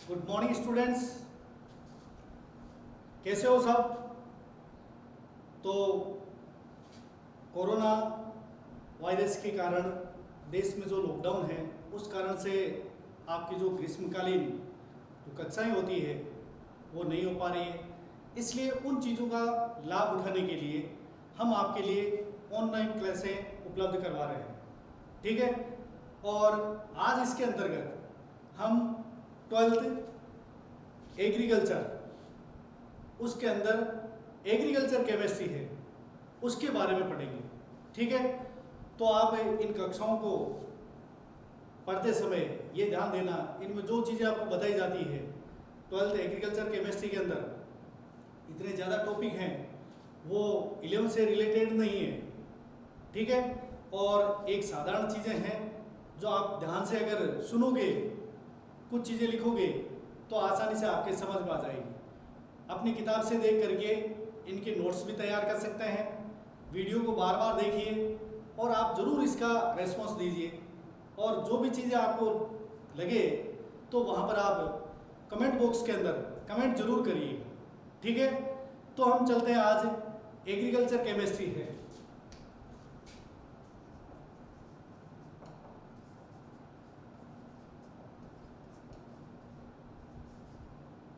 Good morning students, कैसे हो सब। तो कोरोना वायरस के कारण देश में जो लॉकडाउन है उस कारण से आपकी जो ग्रीष्मकालीन जो कक्षाएं होती है वो नहीं हो पा रही है। इसलिए उन चीज़ों का लाभ उठाने के लिए हम आपके लिए ऑनलाइन क्लासें उपलब्ध करवा रहे हैं, ठीक है। और आज इसके अंतर्गत हम 12th एग्रीकल्चर उसके अंदर एग्रीकल्चर केमिस्ट्री है उसके बारे में पढ़ेंगे, ठीक है। तो आप इन कक्षाओं को पढ़ते समय ये ध्यान देना, इनमें जो चीज़ें आपको बताई जाती है 12th एग्रीकल्चर केमिस्ट्री के अंदर इतने ज़्यादा टॉपिक हैं वो 11 से रिलेटेड नहीं है, ठीक है। और एक साधारण चीज़ें हैं जो आप ध्यान से अगर सुनोगे, कुछ चीज़ें लिखोगे तो आसानी से आपके समझ में आ जाएगी। अपनी किताब से देख करके इनके नोट्स भी तैयार कर सकते हैं। वीडियो को बार बार देखिए और आप ज़रूर इसका रेस्पॉन्स दीजिए। और जो भी चीज़ें आपको लगे तो वहाँ पर आप कमेंट बॉक्स के अंदर कमेंट जरूर करिएगा, ठीक है। तो हम चलते हैं, आज एग्रीकल्चर केमिस्ट्री है।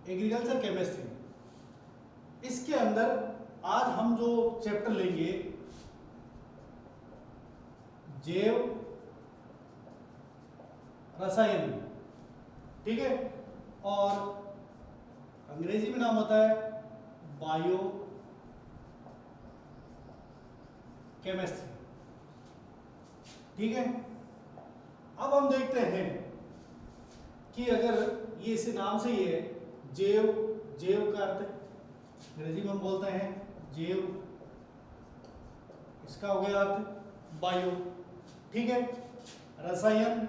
एग्रीकल्चर केमिस्ट्री, इसके अंदर आज हम जो चैप्टर लेंगे जैव रसायन, ठीक है। और अंग्रेजी में नाम होता है बायो केमिस्ट्री, ठीक है। अब हम देखते हैं कि अगर ये इस नाम से ही है जैव, जैव का अर्थ अंग्रेजी में हम बोलते हैं जैव, इसका हो गया अर्थ बायो, ठीक है। रसायन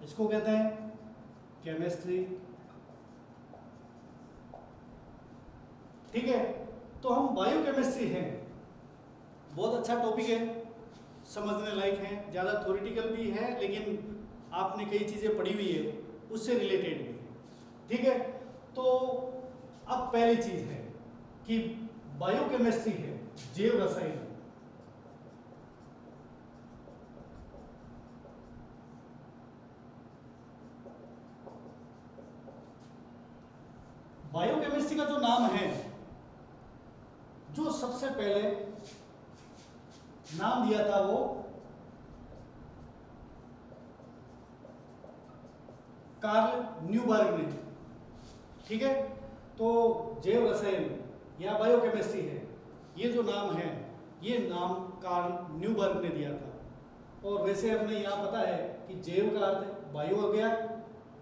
इसको कहते हैं केमिस्ट्री, ठीक है। तो हम बायो केमिस्ट्री हैं, बहुत अच्छा टॉपिक है, समझने लायक है, ज़्यादा थ्योरेटिकल भी है लेकिन आपने कई चीज़ें पढ़ी हुई है उससे रिलेटेड भी है, ठीक है। तो अब पहली चीज़ है कि बायो केमिस्ट्री है जैव रसायन। बायोकेमिस्ट्री का जो नाम है, जो सबसे पहले नाम दिया था वो कार्ल न्यूबर्ग ने, ठीक है। तो जैव रसायन या बायोकेमिस्ट्री है, ये जो नाम है ये नाम कार्ल न्यूबर्ग ने दिया था। और वैसे हमें यहाँ पता है कि जैव का अर्थ बायो हो गया,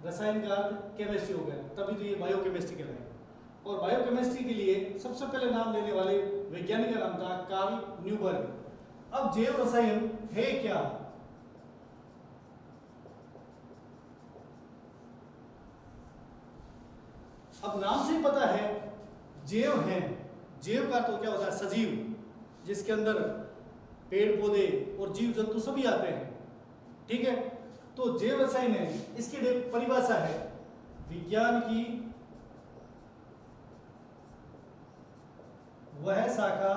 रसायन का अर्थ केमिस्ट्री हो गया, तभी तो ये बायोकेमिस्ट्री कहलाएगा। और बायोकेमिस्ट्री के लिए सबसे पहले नाम लेने वाले वैज्ञानिक का नाम था कार्ल न्यूबर्ग। अब जैव रसायन है क्या? अब नाम से ही पता है जैव है, जैव का तो क्या होता है सजीव, जिसके अंदर पेड़ पौधे और जीव जंतु सभी आते हैं, ठीक है। तो जैव रसायन है, इसकी परिभाषा है विज्ञान की वह शाखा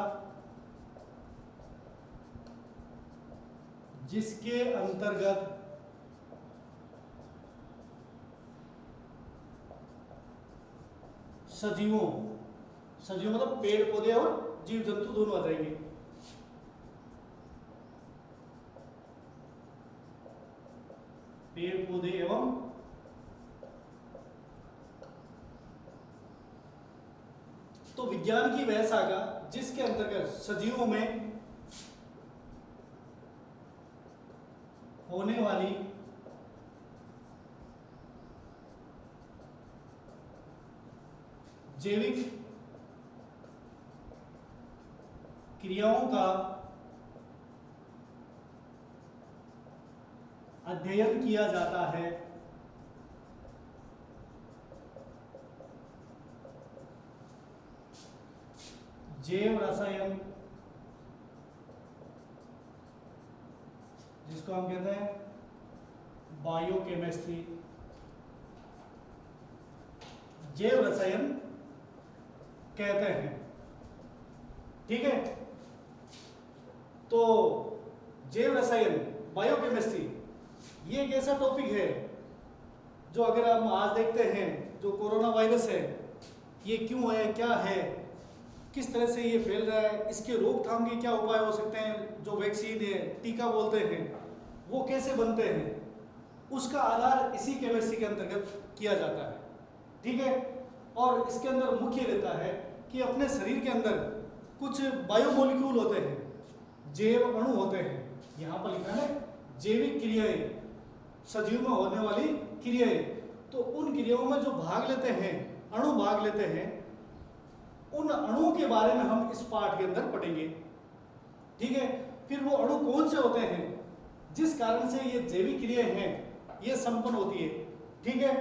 जिसके अंतर्गत सजीवों, सजीव मतलब पेड़ पौधे और जीव जंतु दोनों आ जाएंगे, पेड़ पौधे एवं तो विज्ञान की वह शाखा जिसके अंतर्गत सजीवों में होने वाली जैविक क्रियाओं का अध्ययन किया जाता है। जैव रसायन जिसको हम कहते हैं बायोकेमिस्ट्री, जैव रसायन कहते हैं। ठीक है, तो जैव रसायन, बायोकेमिस्ट्री, ये एक ऐसा टॉपिक है जो अगर हम आज देखते हैं, जो कोरोना वायरस है ये क्यों है, क्या है, किस तरह से ये फैल रहा है, इसके रोकथाम के क्या उपाय हो सकते हैं, जो वैक्सीन है, टीका बोलते हैं, वो कैसे बनते हैं, उसका आधार इसी केमिस्ट्री के अंतर्गत किया जाता है। ठीक है, और इसके अंदर मुख्य रहता है कि अपने शरीर के अंदर कुछ बायोमोलिक्यूल होते हैं, जैव अणु होते हैं, यहाँ पर लिखा है जैविक क्रियाएं, सजीव में होने वाली क्रियाएं। तो उन क्रियाओं में जो भाग लेते हैं, अणु भाग लेते हैं, उन अणुओं के बारे में हम इस पाठ के अंदर पढ़ेंगे। ठीक है, फिर वो अणु कौन से होते हैं जिस कारण से ये जैविक क्रियाएं हैं ये संपन्न होती है। ठीक है,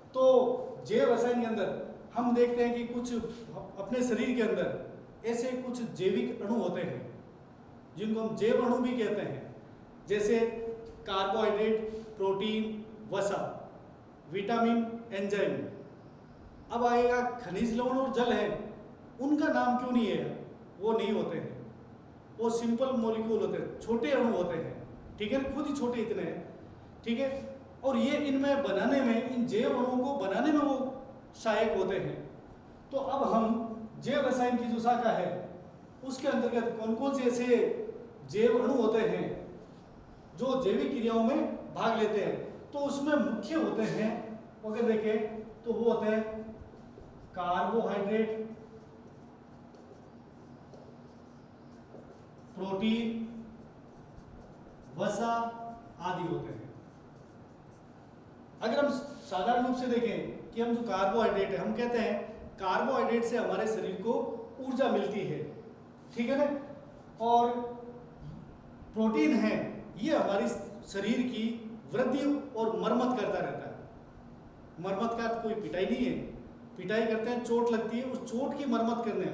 तो जैव रसायन के अंदर हम देखते हैं कि कुछ अपने शरीर के अंदर ऐसे कुछ जैविक अणु होते हैं जिनको हम जैव अणु भी कहते हैं, जैसे कार्बोहाइड्रेट, प्रोटीन, वसा, विटामिन, एंजाइम। अब आएगा खनिज लवण और जल है, उनका नाम क्यों नहीं है, वो नहीं होते हैं, वो सिंपल मॉलिक्यूल होते हैं, छोटे अणु होते हैं। ठीक है, खुद ही छोटे इतने हैं। ठीक है, और ये इनमें बनाने में, इन जैव अणुओं को बनाने में वो सहायक होते हैं। तो अब हम जैव रसायन की जो शाखा है उसके अंतर्गत कौन कौन से ऐसे जैव अणु होते हैं जो जैविक क्रियाओं में भाग लेते हैं, तो उसमें मुख्य होते हैं, अगर देखें तो वो होते हैं कार्बोहाइड्रेट, प्रोटीन, वसा आदि होते हैं। अगर हम साधारण रूप से देखें कि हम जो कार्बोहाइड्रेट है, हम कहते हैं कार्बोहाइड्रेट से हमारे शरीर को ऊर्जा मिलती है। ठीक है ना, और प्रोटीन है, ये हमारी शरीर की वृद्धि और मरम्मत करता रहता है। मरम्मत का कोई पिटाई नहीं है, पिटाई करते हैं, चोट लगती है, उस चोट की मरम्मत करने,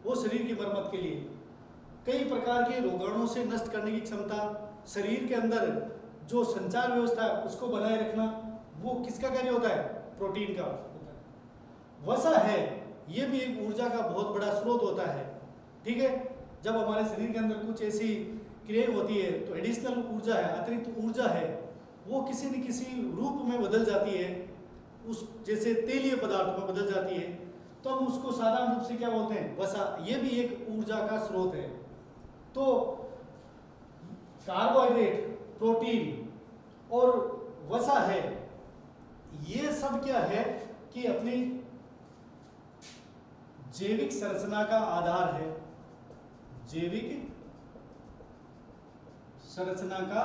वो शरीर की मरम्मत के लिए। कई प्रकार के रोगाणुओं से नष्ट करने की क्षमता, शरीर के अंदर जो संचार व्यवस्था है उसको बनाए रखना, वो किसका कार्य होता है, प्रोटीन का होता है। वसा है, ये भी एक ऊर्जा का बहुत बड़ा स्रोत होता है। ठीक है, जब हमारे शरीर के अंदर कुछ ऐसी क्रिया होती है तो एडिशनल ऊर्जा है, अतिरिक्त ऊर्जा है, वो किसी न किसी रूप में बदल जाती है, उस जैसे तेलीय पदार्थ में बदल जाती है, तो हम उसको साधारण रूप से क्या बोलते हैं, वसा। ये भी एक ऊर्जा का स्रोत है। तो कार्बोहाइड्रेट, प्रोटीन और वसा है, ये सब क्या है कि अपनी जैविक संरचना का आधार है, जैविक संरचना का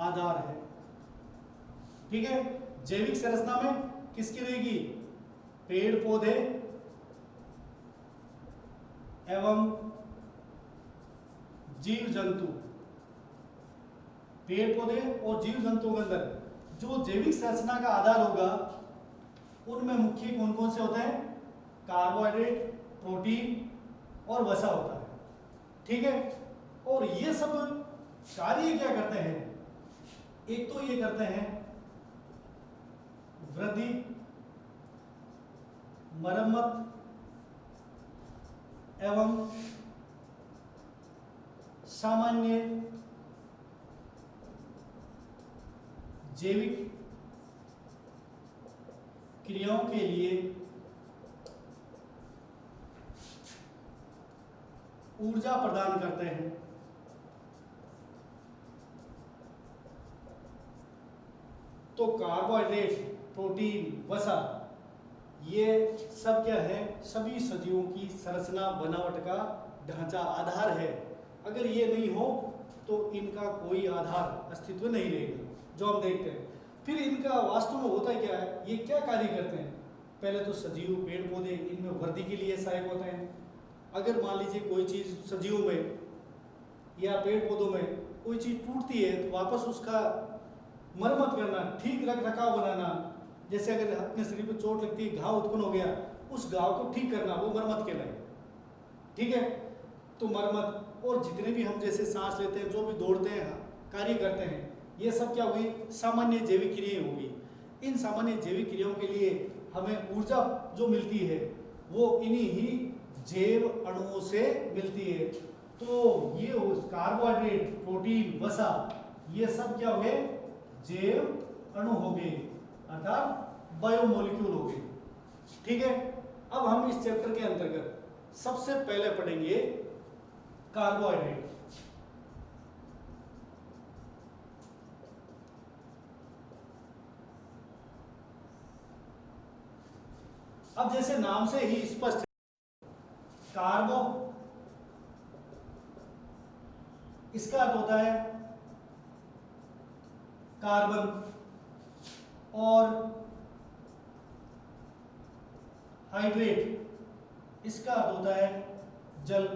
आधार है। ठीक है, जैविक संरचना में किसकी रहेगी, पेड़ पौधे एवं जीव जंतु। पेड़ पौधे और जीव जंतुओं के अंदर जो जैविक संरचना का आधार होगा उनमें मुख्य कौन कौन से होते हैं, कार्बोहाइड्रेट, प्रोटीन और वसा होता है। ठीक है, और ये सब कार्य क्या करते हैं, एक तो ये करते हैं वृद्धि, मरम्मत एवं सामान्य जैविक क्रियाओं के लिए ऊर्जा प्रदान करते हैं। तो कार्बोहाइड्रेट, प्रोटीन, वसा, ये सब क्या है, सभी सजीवों की संरचना, बनावट का ढांचा, आधार है। अगर ये नहीं हो तो इनका कोई आधार, अस्तित्व नहीं रहेगा, जो हम देखते हैं। फिर इनका वास्तव में होता क्या है, ये क्या कार्य करते हैं, पहले तो सजीव, पेड़ पौधे, इनमें वृद्धि के लिए सहायक होते हैं। अगर मान लीजिए कोई चीज़ सजीवों में या पेड़ पौधों में कोई चीज़ टूटती है तो वापस उसका मरम्मत करना, ठीक रख रखाव बनाना, जैसे अगर अपने शरीर पर चोट लगती है, घाव उत्पन्न हो गया, उस घाव को ठीक करना, वो मरम्मत कहलाए। ठीक है, तो मरम्मत, और जितने भी हम जैसे सांस लेते हैं, जो भी दौड़ते हैं, कार्य करते हैं, ये सब क्या हुई, सामान्य जैविक क्रियाएं होगी। इन सामान्य जैविक क्रियाओं के लिए हमें ऊर्जा जो मिलती है वो इन्हीं ही जैव अणुओं से मिलती है। तो ये कार्बोहाइड्रेट, प्रोटीन, वसा, ये सब क्या हो गए? जैव अणु हो गए, अर्थात बायोमोलिक्यूल हो गए। ठीक है, अब हम इस चैप्टर के अंतर्गत सबसे पहले पढ़ेंगे कार्बोहाइड्रेट। अब जैसे नाम से ही स्पष्ट है, कार्बो इसका अर्थ होता है कार्बन, और हाइड्रेट इसका अर्थ होता है जल।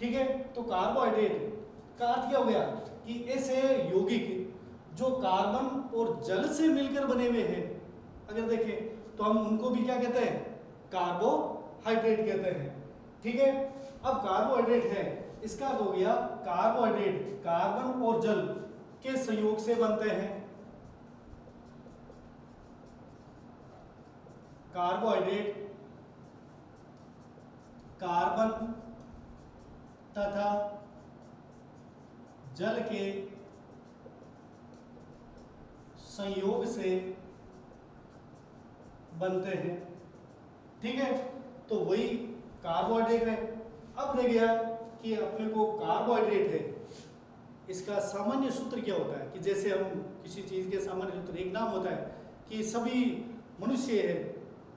ठीक है, तो कार्बोहाइड्रेट का अर्थ क्या हो गया कि ऐसे यौगिक जो कार्बन और जल से मिलकर बने हुए हैं, अगर देखें तो हम उनको भी क्या कहते हैं? कार्बोहाइड्रेट कहते हैं। ठीक है, अब कार्बोहाइड्रेट है, इसका अर्थ हो गया कार्बोहाइड्रेट कार्बन और जल के संयोग से बनते हैं। कार्बोहाइड्रेट कार्बन तथा जल के संयोग से बनते हैं। ठीक है, तो वही कार्बोहाइड्रेट है। अब रह गया कि अपने को कार्बोहाइड्रेट है, इसका सामान्य सूत्र क्या होता है? कि जैसे हम किसी चीज के सामान्य सूत्र, एक नाम होता है कि सभी मनुष्य है,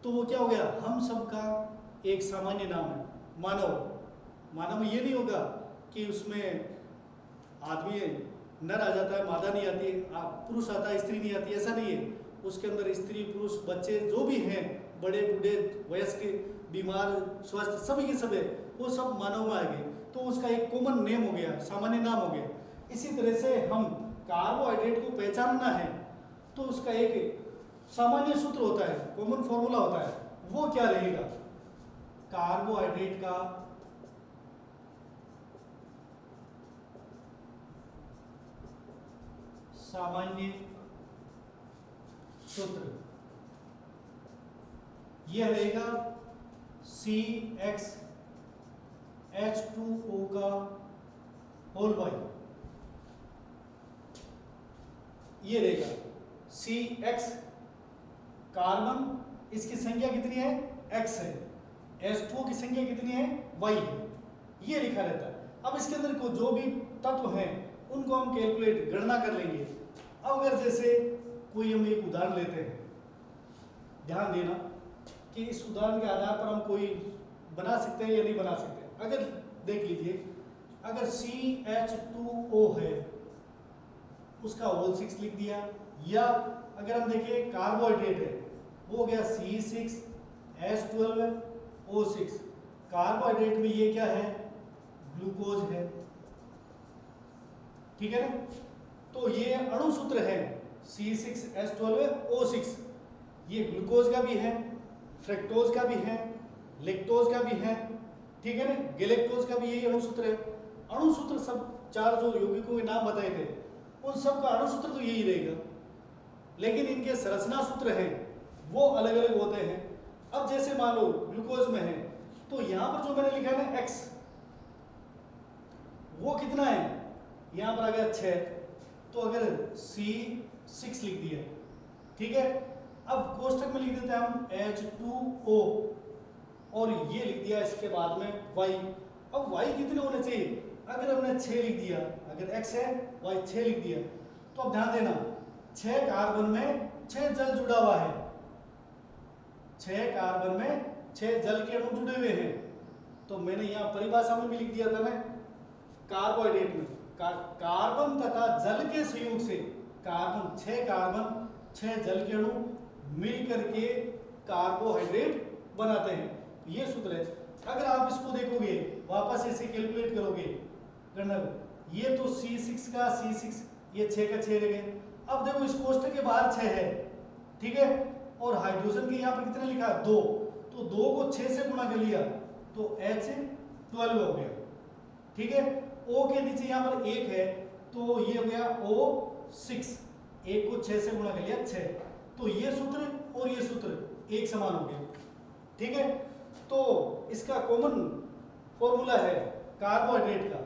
तो वो क्या हो गया? हम सबका एक सामान्य नाम है मानव। मानव में ये नहीं होगा कि उसमें आदमी नर आ जाता है, मादा नहीं आती, पुरुष आता है, स्त्री नहीं आती, ऐसा नहीं है। उसके अंदर स्त्री, पुरुष, बच्चे जो भी हैं, बड़े बूढ़े, वयस्क, बीमार, स्वस्थ, सभी के सब है, वो सब मानव में आ गए। तो उसका एक कॉमन नेम हो गया, सामान्य नाम हो गया। इसी तरह से हम कार्बोहाइड्रेट को पहचानना है तो उसका एक सामान्य सूत्र होता है, कॉमन फॉर्मूला होता है। वो क्या रहेगा? कार्बोहाइड्रेट का सामान्य सूत्र यह रहेगा CxH2O का होल वाई। ये रहेगा CX, कार्बन, इसकी संख्या कितनी है? X है। H2O की संख्या कितनी है? Y है। ये लिखा रहता है। अब इसके अंदर को जो भी तत्व हैं उनको हम कैलकुलेट, गणना कर लेंगे। अब अगर जैसे कोई हम एक उदाहरण लेते हैं, ध्यान देना कि इस उदाहरण के आधार पर हम कोई बना सकते हैं या नहीं बना सकते। अगर देख लीजिए, अगर CH2O है उसका होल 6 लिख दिया, या अगर हम देखें कार्बोहाइड्रेट है वो हो गया C6H12O6। कार्बोहाइड्रेट में ये क्या है? ग्लूकोज है। ठीक है ना? तो ये अणु सूत्र है C6H12O6। ये ग्लूकोज का भी है, फ्रक्टोज का भी है, लेक्टोज का भी है। ठीक है ना? गैलेक्टोज का भी यही अणु सूत्र है। अणु सूत्र सब चार जो यौगिकों के नाम बताए थे उन सब का अणु सूत्र तो यही रहेगा, लेकिन इनके संरचना सूत्र हैं वो अलग अलग होते हैं। अब जैसे मान लो ग्लूकोज में है तो यहां पर जो मैंने लिखा है ना X, वो कितना है? यहां पर आ गया 6, तो अगर C6 लिख दिया, ठीक है। अब कोष्टक में लिख देते हैं हम H2O और ये लिख दिया इसके बाद में Y। अब Y कितने होने चाहिए? अगर हमने 6 लिख दिया, अगर X है Y 6 लिख दिया, तो अब ध्यान देना 6 कार्बन में 6 जल जुड़ा हुआ है, 6 कार्बन में 6 जल के अणु जुड़े हुए हैं। तो मैंने यहाँ परिभाषा में भी लिख दिया था ना, कार्बोहाइड्रेट में कार्बन तथा जल के संयोग से कार्बन 6 जल के अणु मिल करके कार्बोहाइड्रेट बनाते हैं। ये सूत्र है। अगर आप इसको देखोगे वापस ऐसे कैलकुलेट करोगे गणना, ये तो C6 का C6, ये 6 का 6 रह गए। अब देखो इस कोष्टक के बाहर 6 है, ठीक है, और हाइड्रोजन के यहाँ पर कितने लिखा? 2, तो 2 को 6 से गुणा कर लिया तो H12 हो गया, ठीक है। O के नीचे यहाँ पर 1 है तो ये हो गया O6, 1 को 6 से गुणा कर लिया 6। तो ये सूत्र और ये सूत्र एक समान हो गए, ठीक है। तो इसका कॉमन फॉर्मूला है कार्बोहाइड्रेट का,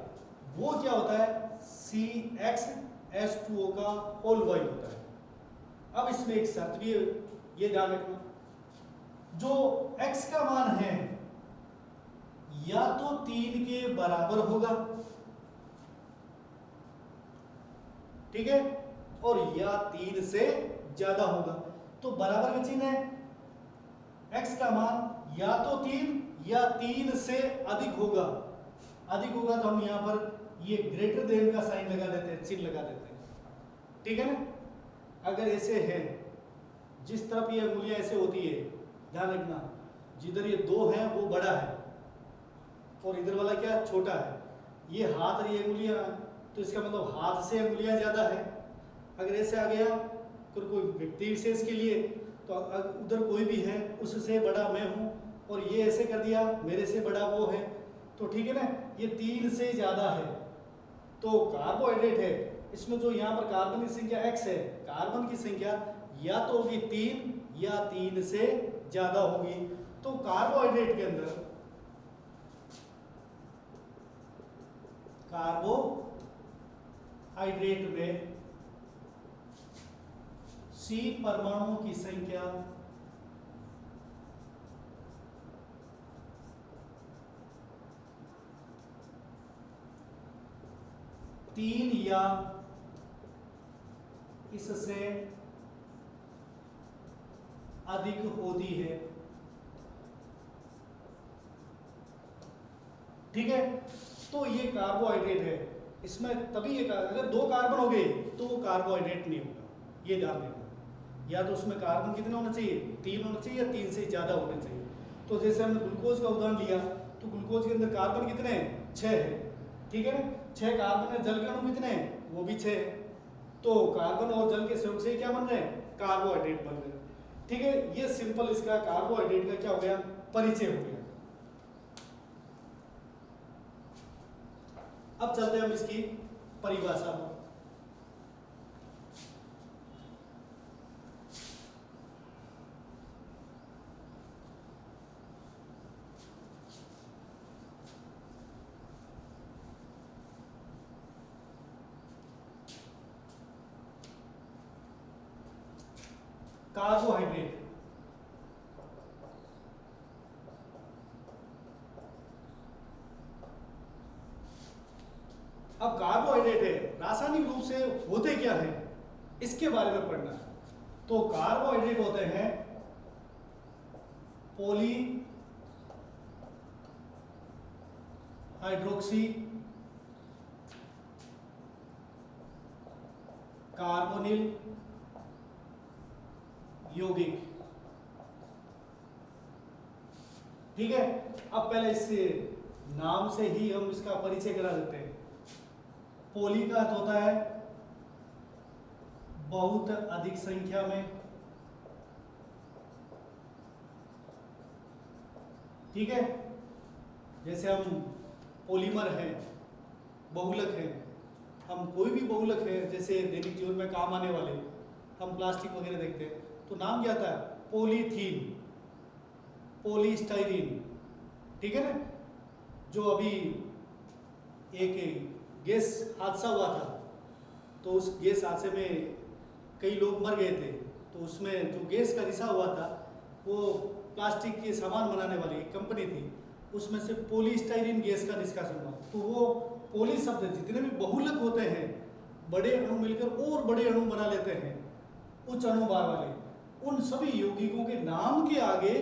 वो क्या होता है CxH2O का होल y होता है। अब इसमें एक शर्त भी है, ये ध्यान रखना, जो x का मान है या तो 3 के बराबर होगा, ठीक है, और या 3 से ज्यादा होगा। तो बराबर का चिन्ह है, x का मान या तो 3 या 3 से अधिक होगा। अधिक होगा तो हम यहां पर ये ग्रेटर देन का साइन लगा देते हैं, चिन्ह लगा देते हैं, ठीक है ना। अगर ऐसे है, जिस तरफ ये अंगुलियां ऐसे होती है, ध्यान रखना, जिधर ये 2 है वो बड़ा है और इधर वाला क्या छोटा है, ये हाथ और ये अंगुलियां, तो इसका मतलब हाथ से अंगुलियां ज्यादा है। अगर ऐसे आ गया तो कोई व्यक्ति विशेष के लिए, तो उधर कोई भी है उससे बड़ा मैं हूं, और ये ऐसे कर दिया मेरे से बड़ा वो है, तो ठीक है ना, ये 3 से ज्यादा है। तो कार्बोहाइड्रेट है, इसमें जो यहाँ पर कार्बन की संख्या x है, कार्बन की संख्या या तो होगी 3 या 3 से ज्यादा होगी। तो कार्बोहाइड्रेट के अंदर, कार्बोहाइड्रेट में C परमाणुओं की संख्या 3 या इससे अधिक होती है, ठीक है। तो ये कार्बोहाइड्रेट है, इसमें तभी ये अगर 2 कार्बन हो गए तो वो कार्बोहाइड्रेट नहीं होगा, ये ध्यान देना। या तो उसमें कार्बन कितने होने चाहिए, 3 होने चाहिए या 3 से ज्यादा होने चाहिए। तो जैसे हमने ग्लूकोज का उदाहरण लिया, तो ग्लूकोज के अंदर कार्बन कितने हैं, 6 है, ठीक है ना। 6 कार्बन है, जल के अणु कितने हैं, वो भी 6 है। तो कार्बन और जल के सहयोग से क्या बन रहे हैं, कार्बोहाइड्रेट बन रहे हैं, ठीक है। ये सिंपल इसका कार्बोहाइड्रेट का क्या हो गया, परिचय हो गया। अब चलते हैं हम इसकी परिभाषा पर। कार्बोहाइड्रेट, अब कार्बोहाइड्रेट है, रासायनिक रूप से होते क्या है इसके बारे में पढ़ना है। तो कार्बोहाइड्रेट होते हैं पॉली हाइड्रोक्सी कार्बोनिल यौगिक, ठीक है। अब पहले इस नाम से ही हम इसका परिचय करा देते हैं। पॉली का अर्थ होता है बहुत अधिक संख्या में, ठीक है। जैसे हम पॉलीमर हैं, बहुलक हैं, हम कोई भी बहुलक है जैसे दैनिक जीवन में काम आने वाले, हम प्लास्टिक वगैरह देखते हैं तो नाम क्या आता है, पॉलीथीन, पॉलीस्टाइरीन, ठीक है ना। जो अभी एक गैस हादसा हुआ था, तो उस गैस हादसे में कई लोग मर गए थे, तो उसमें जो गैस का रिसाव हुआ था वो प्लास्टिक के सामान बनाने वाली एक कंपनी थी, उसमें से पॉलीस्टाइरीन गैस का निष्कासन हुआ। तो वो पॉली शब्द, जितने भी बहुलक होते हैं, बड़े अणु मिलकर और बड़े अणु बना लेते हैं, उच्च अणु भार वाले, उन सभी यौगिकों के नाम के आगे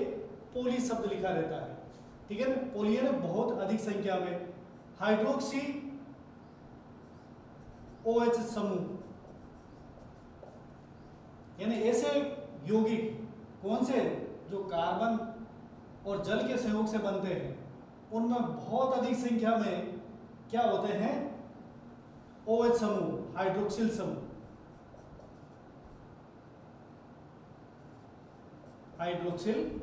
पॉली शब्द लिखा रहता है, ठीक है ना। पॉली है ना बहुत अधिक संख्या में, हाइड्रोक्सी OH समूह, यानी ऐसे यौगिक कौन से जो कार्बन और जल के सहयोग से बनते हैं, उनमें बहुत अधिक संख्या में क्या होते हैं, OH समूह, हाइड्रोक्सिल समूह, हाइड्रोक्सिल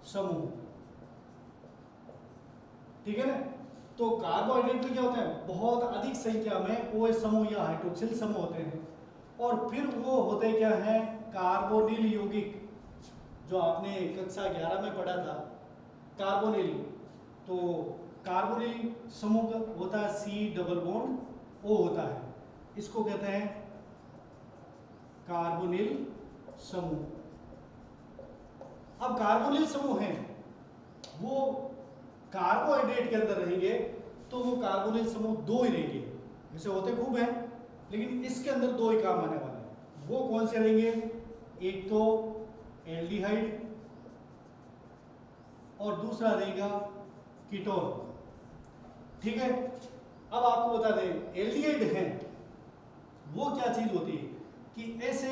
समूह, ठीक है ना। तो कार्बोहाइड्रेट में क्या होता है, बहुत अधिक संख्या में OH समूह या हाइड्रोक्सिल समूह होते हैं, और फिर वो होते क्या हैं, कार्बोनिल यौगिक, जो आपने कक्षा 11 में पढ़ा था कार्बोनिल। तो कार्बोनिल समूह होता है C डबल बॉन्ड O होता है, इसको कहते हैं कार्बोनिल समूह। अब कार्बोनिल समूह हैं वो कार्बोहाइड्रेट के अंदर रहेंगे, तो वो कार्बोनिल समूह दो ही रहेंगे। वैसे होते खूब हैं, लेकिन इसके अंदर दो ही काम आने वाले हैं। वो कौन से रहेंगे, एक तो एल्डिहाइड और दूसरा रहेगा कीटोन। ठीक है, अब आपको बता दें एल्डिहाइड हैं वो क्या चीज होती है कि ऐसे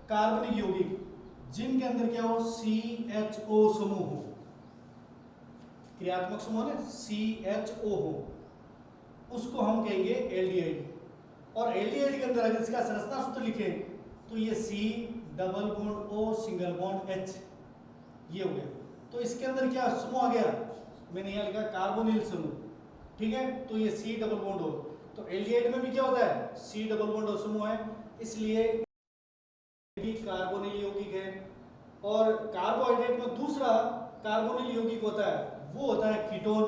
कार्बनिक यौगिक जिनके अंदर क्या हो, CHO समूह हो, क्रियात्मक समूह है CHO हो, उसको हम कहेंगे एल्डिहाइड। और एल्डिहाइड के अंदर अगर इसका संरचना सूत्र लिखें तो ये C double bond O single bond H, ये हो गया। तो इसके अंदर क्या समूह आ गया, मैंने यहाँ लिखा कार्बोनिल समूह। ठीक है, तो ये C डबल बॉन्ड O, तो एल्डिहाइड में भी क्या होता है, C डबल बॉन्ड O समूह है, इसलिए भी कार्बोनिल यौगिक है। और कार्बोहाइड्रेट में दूसरा कार्बोनिल यौगिक होता है, वो होता है कीटोन।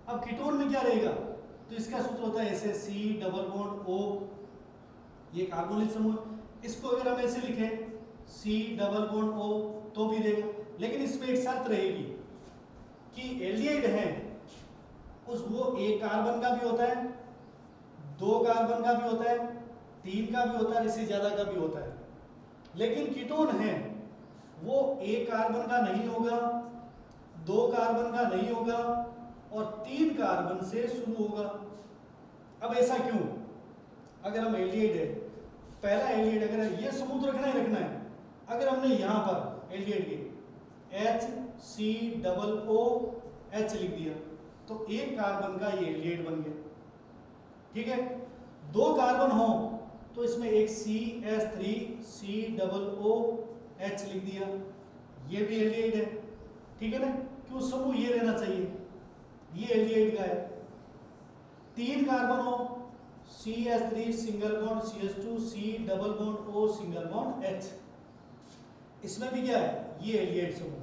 अब कीटोन में क्या रहेगा, तो इसका सूत्र होता है ऐसे C डबल बॉन्ड O, ये कार्बोनिल समूह। इसको अगर हम ऐसे लिखें C डबल बॉन्ड O तो भी रहेगा, लेकिन इसमें एक शर्त रहेगी कि एल्डिहाइड है उस वो एक कार्बन का भी होता है, दो कार्बन का भी होता है, तीन का भी होता है, इससे ज्यादा का भी होता है। लेकिन कीटोन है वो एक कार्बन का नहीं होगा, दो कार्बन का नहीं होगा और तीन कार्बन से शुरू होगा। अब ऐसा क्यों, अगर हम एल्डिहाइड है, पहला एल्डिहाइड अगर ये समूह रखना ही रखना है, अगर हमने यहाँ पर एल्डिहाइड के HC डबल O H लिख दिया तो एक कार्बन का ये एल्डिहाइड बन गया। ठीक है, दो कार्बन हो तो इसमें एक CH3C डबल O H लिख दिया, ये भी एल्डिहाइड है। ठीक है ना, क्यों, समूह ये रहना चाहिए, ये एल्डिहाइड का है। तीन कार्बन हो CH3 single bond CH2 C double bond O single bond H, इसमें भी क्या है, ये एल्डिहाइड समूह।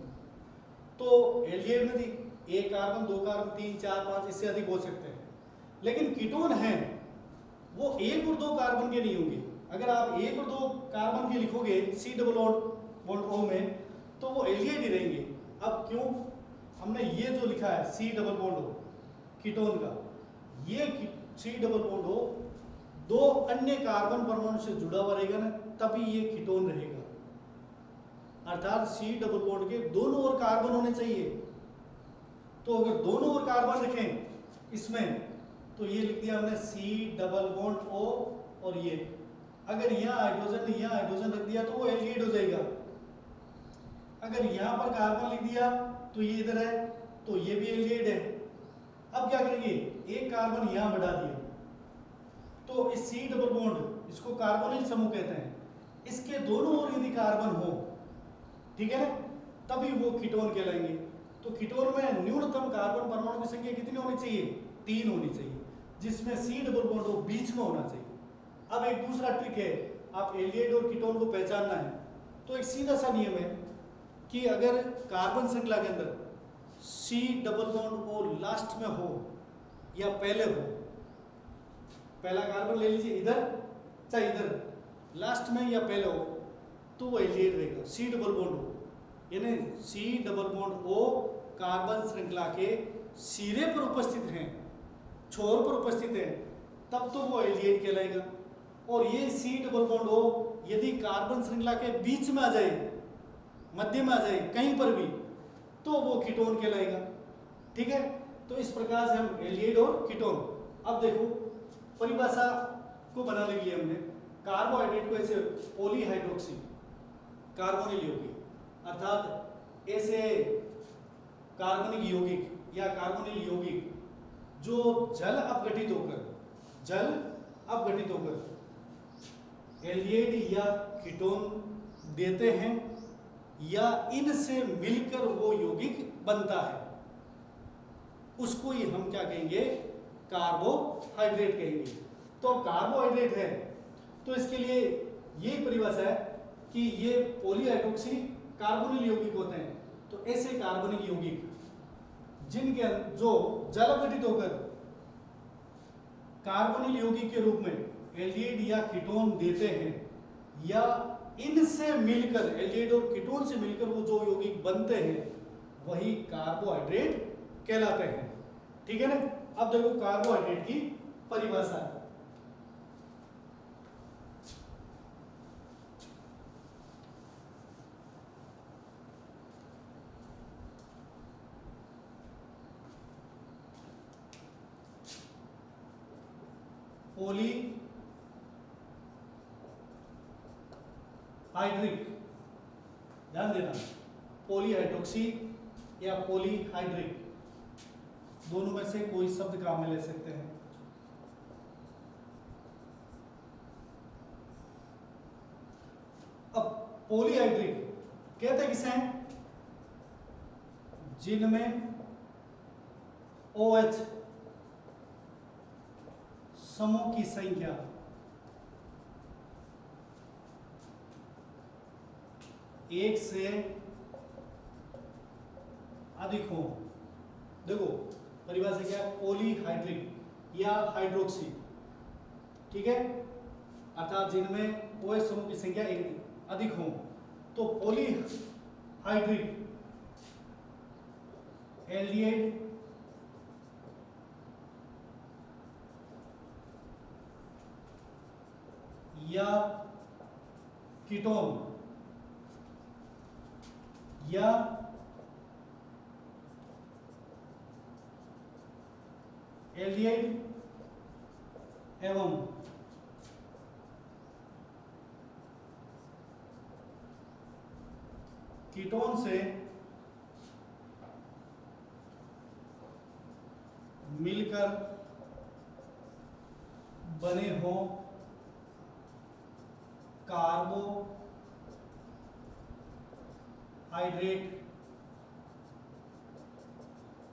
तो एल्डिहाइड में एक कार्बन, दो कार्बन, तीन, चार, पांच, इससे अधिक हो सकते हैं। लेकिन कीटोन है वो एक और दो कार्बन के नहीं होंगे। अगर आप एक और दो कार्बन के लिखोगे C डबल बॉन्ड O में तो वो एल्डिहाइड ही रहेंगे। अब क्यों, हमने ये जो लिखा है C double bond O ketone का, ये C डबल बॉन्ड O दो अन्य कार्बन परमाणु से जुड़ा हुआ रहेगा ना, तभी ये कीटोन रहेगा। अर्थात C डबल बॉन्ड के दोनों ओर कार्बन होने चाहिए। तो अगर दोनों ओर कार्बन रखें इसमें तो ये लिख दिया हमने C डबल बॉन्ड O, और ये अगर यहाँ हाइड्रोजन रख दिया तो वो एल्डिहाइड हो जाएगा। अगर यहाँ पर कार्बन लिख दिया तो ये इधर है तो ये भी एल्डिहाइड है। अब क्या करेंगे, एक कार्बन यहाँ बढ़ा दिया तो इस C डबल बॉन्ड, इसको कार्बोनिल समूह कहते हैं, इसके दोनों ओर यदि कार्बन हो, ठीक है ना, तभी वो कीटोन कहलाएंगे। तो कीटोन में न्यूनतम कार्बन परमाणु की संख्या कितनी होनी चाहिए, 3 होनी चाहिए, जिसमें C डबल बॉन्ड O बीच में होना चाहिए। अब एक दूसरा ट्रिक है, आप एल्डिहाइड और कीटोन को पहचानना है तो एक सीधा सा नियम है कि अगर कार्बन श्रृंखला के अंदर C double bond O last में हो या पहले हो, पहला कार्बन ले लीजिए इधर चाहे इधर, लास्ट में या पहले हो, तो वो एल्डिहाइड रहेगा C डबल बॉन्ड O, यानी C double bond O carbon श्रृंखला के सिरे पर उपस्थित हैं, छोर पर उपस्थित है, तब तो वो एल्डिहाइड कहलाएगा। और ये C डबल बॉन्ड O यदि कार्बन श्रृंखला के बीच में आ जाए, मध्य में आ जाए, कहीं पर भी, तो वो कीटोन कहलाएगा। ठीक है, तो इस प्रकार से हम एल्डिहाइड और कीटोन। अब देखो परिभाषा को बनाने के लिए हमने कार्बोहाइड्रेट को ऐसे पॉलीहाइड्रोक्सी कार्बोनिल यौगिक, अर्थात ऐसे कार्बनिक यौगिक या कार्बोनिल यौगिक जो जल अपघटित होकर एल्डिहाइड या कीटोन देते हैं या इनसे मिलकर वो यौगिक बनता है, उसको ही हम क्या कहेंगे, कार्बोहाइड्रेट कहेंगे। तो कार्बोहाइड्रेट है तो इसके लिए यही परिभाषा है कि ये पॉलीहाइड्रोक्सी कार्बोनिल यौगिक होते हैं। तो ऐसे कार्बनिक यौगिक जिनके जो जल अपघटित होकर कार्बोनिल यौगिक के रूप में एल्डिहाइड या कीटोन देते हैं, या इनसे मिलकर एल्डिहाइड और कीटोन से मिलकर वो जो यौगिक बनते हैं वही कार्बोहाइड्रेट कहलाते हैं। ठीक है ना। अब देखो कार्बोहाइड्रेट की परिभाषा। पॉलीहाइड्रिक, ध्यान देना, पॉलीहाइड्रोक्सी या पॉलीहाइड्रिक, दोनों में से कोई शब्द काम में ले सकते हैं। अब पॉलीहाइड्रिक कहते हैं किसे हैं? जिनमें OH समूह की संख्या एक से अधिक हो। देखो परिभाषा क्या है? पॉलीहाइड्रिक या हाइड्रोक्सी, ठीक है, अर्थात जिनमें OH समूह की संख्या एक अधिक हो। तो पॉलीहाइड्रिक एल्डिहाइड या कीटोन या एल्डिहाइड एवं कीटोन से मिलकर बने हों कार्बोहाइड्रेट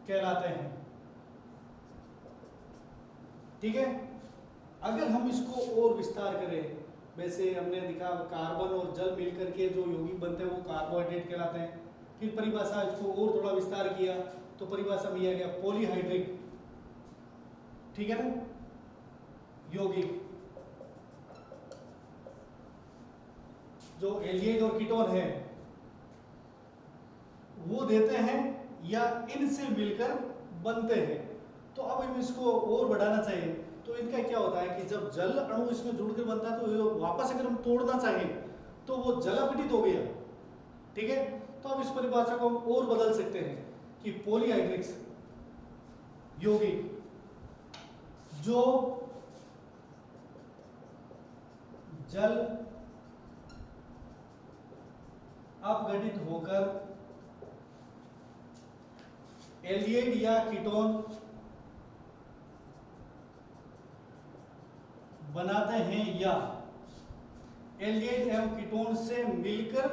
कहलाते हैं। ठीक है। अगर हम इसको और विस्तार करें, वैसे हमने दिखा कार्बन और जल मिलकर के जो यौगिक बनते हैं वो कार्बोहाइड्रेट कहलाते हैं। फिर परिभाषा इसको और थोड़ा विस्तार किया तो परिभाषा में आ गया पॉलीहाइड्रिक, ठीक है ना, यौगिक जो एल्डिहाइड और कीटोन है वो देते हैं या इनसे मिलकर बनते हैं। तो अब हम इसको और बढ़ाना चाहिए तो इनका क्या होता है कि जब जल अणु इसमें जुड़कर बनता है तो वापस अगर हम तोड़ना चाहें तो वो जल अपघटित हो गया। ठीक है। तो अब इस परिभाषा को हम और बदल सकते हैं कि पॉलीहाइड्रिक्स यौगिक जो जल अपघटित होकर एल्डिहाइड या कीटोन बनाते हैं या एल्डिहाइड एवं कीटोन से मिलकर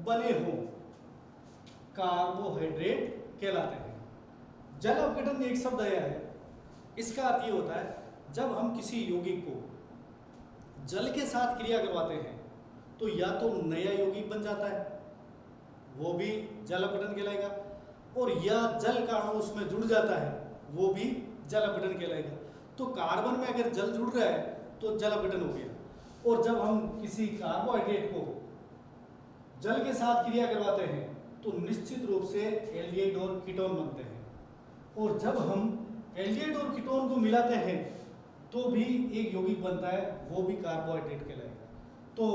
बने हो कार्बोहाइड्रेट कहलाते हैं। जल अपघटन में एक शब्द आया है, इसका अर्थ ये होता है जब हम किसी यौगिक को जल के साथ क्रिया करवाते हैं तो या तो नया यौगिक बन जाता है, वो भी जल अपघटन कहलाएगा, और या जल का अणु उसमें जुड़ जाता है, वो भी जल अपघटन कहलाएगा। तो कार्बन में अगर जल जुड़ रहा है तो जल अपघटन हो गया। और जब हम किसी कार्बोहाइड्रेट को जल के साथ क्रिया करवाते हैं तो निश्चित रूप से एल्डिहाइड और कीटोन बनते हैं, और जब हम एल्डिहाइड और कीटोन को मिलाते हैं तो भी एक यौगिक बनता है, वो भी कार्बोहाइड्रेट कहलाएगा। तो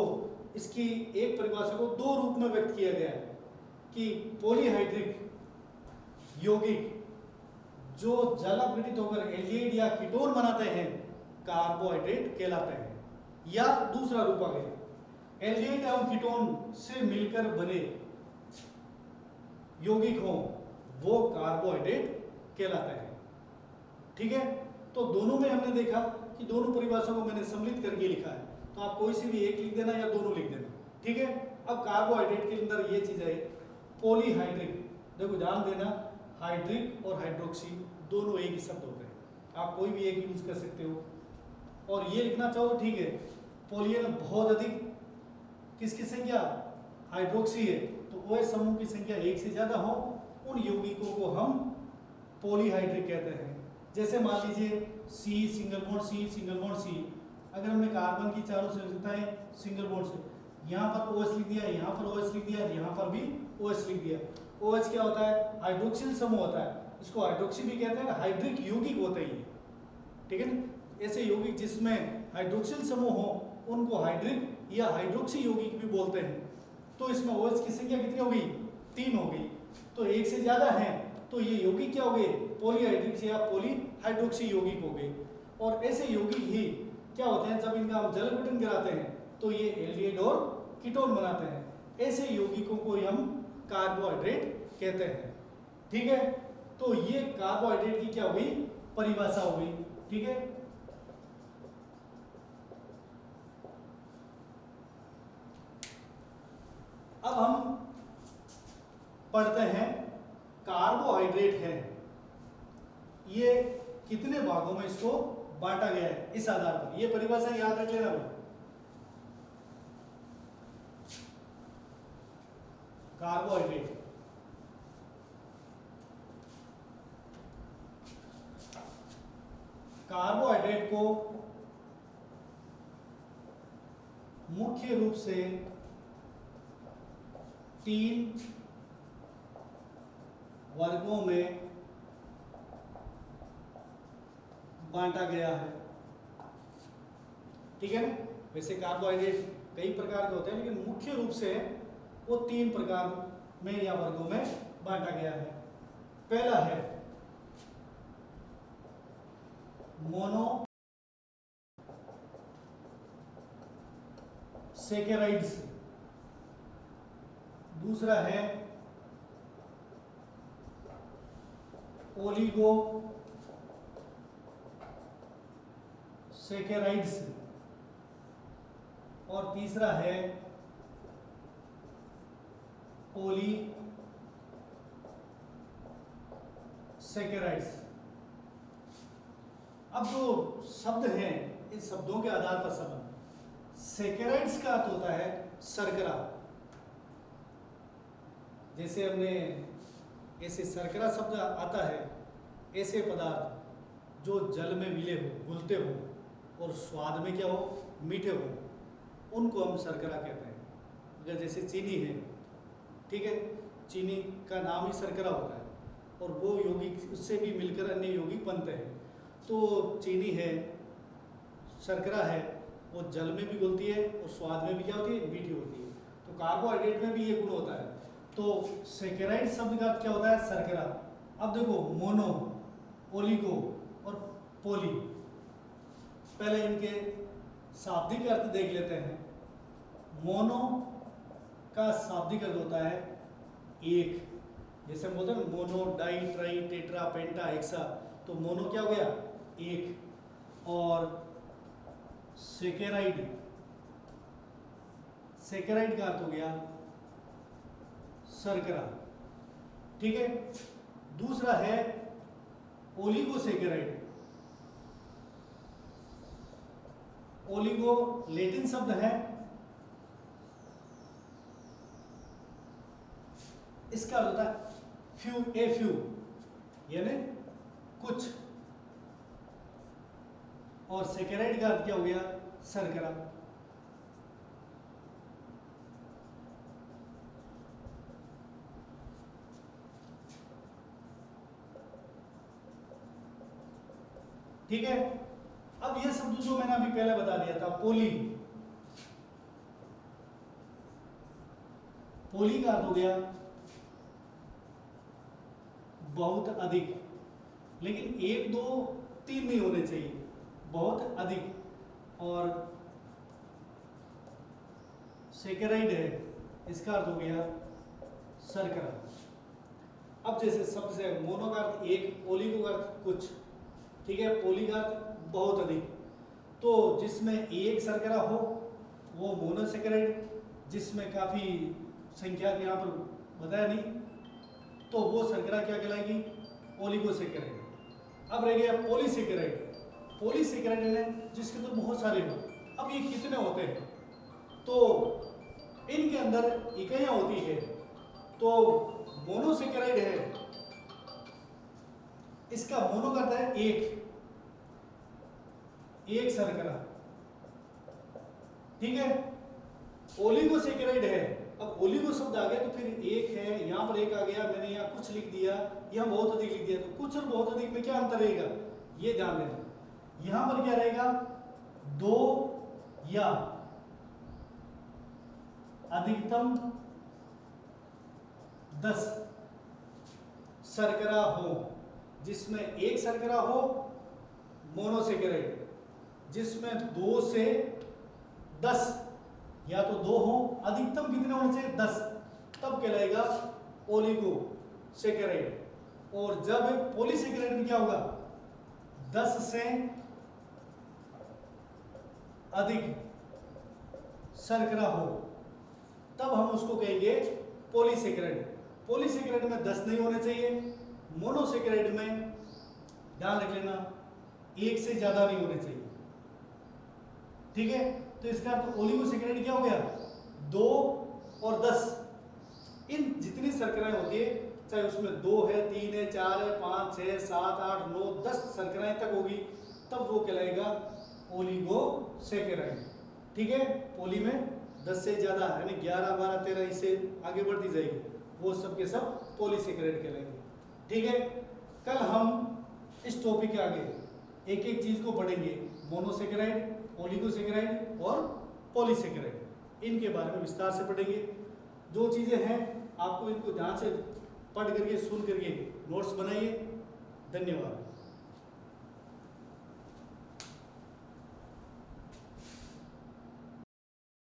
इसकी एक परिभाषा को दो रूप में व्यक्त किया गया है कि पॉलीहाइड्रिक यौगिक जो जल अपघटित होकर एल्डिहाइड या कीटोन बनाते हैं कार्बोहाइड्रेट कहलाते हैं, या दूसरा रूप आ गया एल्डिहाइड एवं कीटोन से मिलकर बने यौगिक हो वो कार्बोहाइड्रेट कहलाते हैं। ठीक है। तो दोनों में हमने देखा कि दोनों परिभाषा को मैंने सम्मिलित करके लिखा है, तो आप कोई सी भी एक लिख देना या दोनों लिख देना। ठीक है। अब कार्बोहाइड्रेट के अंदर ये चीज है पॉलीहाइड्रिक, देखो ध्यान देना, हाइड्रिक और हाइड्रोक्सी दोनों एक ही शब्द होते हैं, आप कोई भी एक यूज कर सकते हो, और ये लिखना चाहो ठीक है, पोलियन बहुत अधिक किसकी संख्या हाइड्रोक्सी है, तो OH समूह की संख्या एक से ज्यादा हो उन यौगिकों को हम पॉलीहाइड्रिक कहते हैं। जैसे मान लीजिए C सिंगल बॉन्ड C, अगर हमने कार्बन की चारों संरचनाएं सिंगल बॉन्ड से, यहाँ पर OH लिख दिया, यहाँ पर OH लिख दिया, यहाँ पर भी OH लिख दिया। OH क्या होता है, हाइड्रोक्सिल समूह होता है, इसको हाइड्रोक्सी भी कहते हैं, हाइड्रिक यौगिक होते हैं, ठीक है ना। ऐसे यौगिक जिसमें हाइड्रोक्सिल समूह हो उनको हाइड्रिक या हाइड्रोक्सी यौगिक भी बोलते हैं। तो इसमें OH की संख्या कितनी हो गई, 3 हो गई, तो एक से ज्यादा है तो ये यौगिक क्या हो गए, पॉलीहाइड्रिक या पॉलीहाइड्रोक्सी यौगिक हो गए। और ऐसे यौगिक ही क्या होते हैं, जब इनका हम जल विघटन कराते हैं तो ये एल्डिहाइड और कीटोन बनाते हैं। ऐसे यौगिकों को हम कार्बोहाइड्रेट कहते हैं, ठीक है। तो ये कार्बोहाइड्रेट की क्या हो गई, परिभाषा हो गई, ठीक है। अब हम पढ़ते हैं कार्बोहाइड्रेट है ये कितने भागों में इसको बांटा गया है, इस आधार पर ये परिभाषा याद रख लेना भाई। कार्बोहाइड्रेट कार्बोहाइड्रेट को मुख्य रूप से 3 वर्गों में बांटा गया है, ठीक है ना। वैसे कार्बोहाइड्रेट कई प्रकार के होते हैं लेकिन मुख्य रूप से वो 3 प्रकार में या वर्गों में बांटा गया है। पहला है मोनो सैकेराइड्स, दूसरा है ओलिगो सैकेराइड्स और तीसरा है पॉली सैकेराइड्स। अब जो शब्द हैं इस शब्दों के आधार पर समझ। सैकेराइड्स का अर्थ होता है शर्करा, जैसे हमने ऐसे शर्करा शब्द आता है, ऐसे पदार्थ जो जल में मिले हो, घुलते हो और स्वाद में क्या हो, मीठे हो, उनको हम शर्करा कहते हैं। अगर जैसे चीनी है, ठीक है, चीनी का नाम ही शर्करा होता है और वो यौगिक उससे भी मिलकर अन्य यौगिक बनते हैं। तो चीनी है, शर्करा है, वो जल में भी घुलती है और स्वाद में भी क्या होती है, मीठी होती है। तो कार्बोहाइड्रेट में भी ये गुण होता है। तो सैकेराइड शब्द का क्या होता है, शर्करा। अब देखो मोनो, ओलिगो और पोली, पहले इनके शाब्दिक अर्थ देख लेते हैं। मोनो का शाब्दिक अर्थ होता है एक, जैसे हम बोलते हैं मोनो, डाई, ट्राई, टेट्रा, पेंटा, हेक्सा, तो मोनो क्या हो गया, एक। और सैकेराइड, सैकेराइड का अर्थ हो गया शर्करा, ठीक है। दूसरा है ओलिगोसैकेराइड। ओलिगो लैटिन शब्द है, इसका अर्थ होता है फ्यू, ए फ्यू यानी कुछ, और सैकेराइड का अर्थ क्या हो गया, शर्करा। ठीक है। अब ये शब्द जो मैंने अभी पहले बता दिया था, पोली, पोली का अर्थ हो गया बहुत अधिक, लेकिन 1, 2, 3 नहीं होने चाहिए, बहुत अधिक। और सैकेराइड है, इसका अर्थ हो गया शर्करा। अब जैसे शब्द से मोनो का अर्थ एक, ओलिगो का अर्थ कुछ, ठीक है, पोली का अर्थ बहुत अधिक। तो जिसमें एक शर्करा हो वो मोनोसैकेराइड, जिसमें काफ़ी संख्या के यहाँ पर बताया नहीं, तो वो शर्करा क्या कहलाएगी, ओलिगोसैकेराइड। अब रह गया पॉलीसैकेराइड। पॉलीसैकेराइड है जिसके तो बहुत सारे हो, अब ये कितने होते हैं, तो इनके अंदर इकाइयाँ होती है। तो मोनोसेकेराइड है, इसका मोनो करता है एक शर्करा, ठीक है। ओलिगोसेकेराइड है, अब ओलिगो शब्द आ गया तो फिर एक है, यहाँ पर एक आ गया, मैंने यहाँ कुछ लिख दिया, यहाँ बहुत अधिक लिख दिया, तो कुछ और बहुत अधिक में क्या अंतर रहेगा ये ध्यान देना। यहाँ पर क्या रहेगा, 2 या अधिकतम 10 शर्करा हो, जिसमें एक शर्करा हो मोनोसेकेराइड, जिसमें 2 से 10 या तो 2 हो, अधिकतम कितने होने चाहिए 10, तब कहलाएगा ओलिगोसेकेराइड। और जब पॉलीसेकेराइड में क्या होगा, 10 से अधिक शर्करा हो, तब हम उसको कहेंगे पॉलीसेकेराइड। पॉलीसेकेराइड में 10 नहीं होने चाहिए, मोनोसेकेराइड में ध्यान रख लेना 1 से ज्यादा नहीं होने चाहिए, ठीक है। तो इसका अर्थ ओलिगोसेकेराइड क्या हो गया, 2 और 10, इन जितनी शर्कराएं होती है, चाहे उसमें 2 है, 3 है, 4 है, 5, 6, 7, 8, 9, 10 शर्कराएं तक होगी, तब वो कहलाएगा ओलिगोसेकेराइड, ठीक है। पोली में 10 से ज्यादा यानी 11, 12, 13 इससे आगे बढ़ती जाएगी, वो सब के सब पॉलीसेकेराइड कहलाएंगे, ठीक है। कल हम इस टॉपिक के आगे एक एक चीज को पढ़ेंगे, मोनोसेकेराइड, ओलिगोसेकेराइड और पॉलीसेकेराइड, इनके बारे में विस्तार से पढ़ेंगे। जो चीजें हैं आपको इनको ध्यान से पढ़ करके सुन करके नोट्स बनाइए। धन्यवाद।